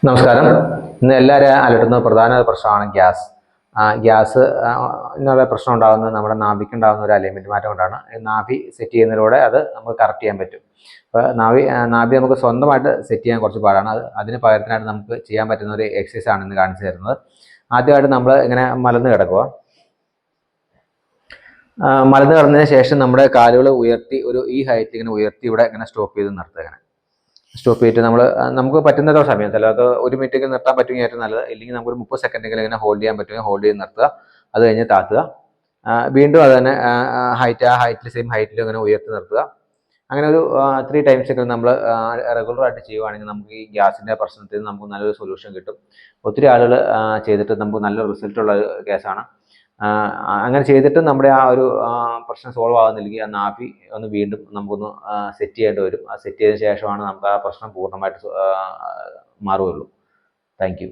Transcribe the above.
നമസ്കാരം. ഇന്ന് എല്ലാവരും അലട്ടുന്ന പ്രധാന പ്രശ്നമാണ് ഗ്യാസ്. ഗ്യാസ് എന്നുള്ള പ്രശ്നം ഉണ്ടാകുന്നത് നമ്മുടെ നാഭിക്കുണ്ടാകുന്ന ഒരു അലൈൻമെൻറ്റ് മാറ്റം കൊണ്ടാണ്. നാഭി സെറ്റ് ചെയ്യുന്നതിലൂടെ അത് നമുക്ക് കറക്റ്റ് ചെയ്യാൻ പറ്റും. അപ്പോൾ നാഭി നമുക്ക് സ്വന്തമായിട്ട് സെറ്റ് ചെയ്യാൻ കുറച്ച് പാടാണ്. അതിന് പകരത്തിനായിട്ട് നമുക്ക് ചെയ്യാൻ പറ്റുന്ന ഒരു എക്സസൈസ് ആണ് ഇന്ന് കാണിച്ചു തരുന്നത്. ആദ്യമായിട്ട് നമ്മൾ ഇങ്ങനെ മലർന്ന് കിടക്കുക. മലർന്ന് കിടന്നതിന് ശേഷം നമ്മുടെ കാലുകൾ ഉയർത്തി ഈ ഹൈറ്റിൽ ഇങ്ങനെ ഉയർത്തി ഇവിടെ ഇങ്ങനെ സ്റ്റോപ്പ് ചെയ്ത് നിർത്തുക. ഇങ്ങനെ സ്റ്റോപ്പ് ചെയ്തിട്ട് നമുക്ക് പറ്റുന്നത്ര സമയം, ചിലത് 1 മിനിറ്റൊക്കെ നിർത്താൻ പറ്റുമെങ്കിൽ ഏറ്റവും നല്ലത്. ഇല്ലെങ്കിൽ നമുക്കൊരു 30 സെക്കൻഡെങ്കിലും ഇങ്ങനെ ഹോൾഡ് ചെയ്യാൻ പറ്റുമെങ്കിൽ ഹോൾഡ് ചെയ്ത് നിർത്തുക. അത് കഴിഞ്ഞ് താത്തുക. വീണ്ടും അത് തന്നെ ഹൈറ്റിൽ സെയിം ഹൈറ്റിൽ ഇങ്ങനെ ഉയർത്തി നിർത്തുക. അങ്ങനെ ഒരു 3 ടൈംസ് ഒക്കെ നമ്മൾ റെഗുലറായിട്ട് ചെയ്യുവാണെങ്കിൽ നമുക്ക് ഈ ഗ്യാസിൻ്റെ പ്രശ്നത്തിൽ നമുക്ക് നല്ലൊരു സൊല്യൂഷൻ കിട്ടും. ഒത്തിരി ആളുകൾ ചെയ്തിട്ട് നമുക്ക് നല്ല റിസൾട്ടുള്ള ഒരു കേസാണ്. അങ്ങനെ ചെയ്തിട്ട് നമ്മുടെ ആ ഒരു പ്രശ്നം സോൾവ് ആകുന്നില്ലെങ്കിൽ ആ നാഭി ഒന്ന് വീണ്ടും നമുക്കൊന്ന് സെറ്റ് ചെയ്യേണ്ടി വരും. ആ സെറ്റ് ചെയ്തതിന് ശേഷമാണ് നമുക്ക് ആ പ്രശ്നം പൂർണ്ണമായിട്ട് മാറുകയുള്ളൂ. Thank you.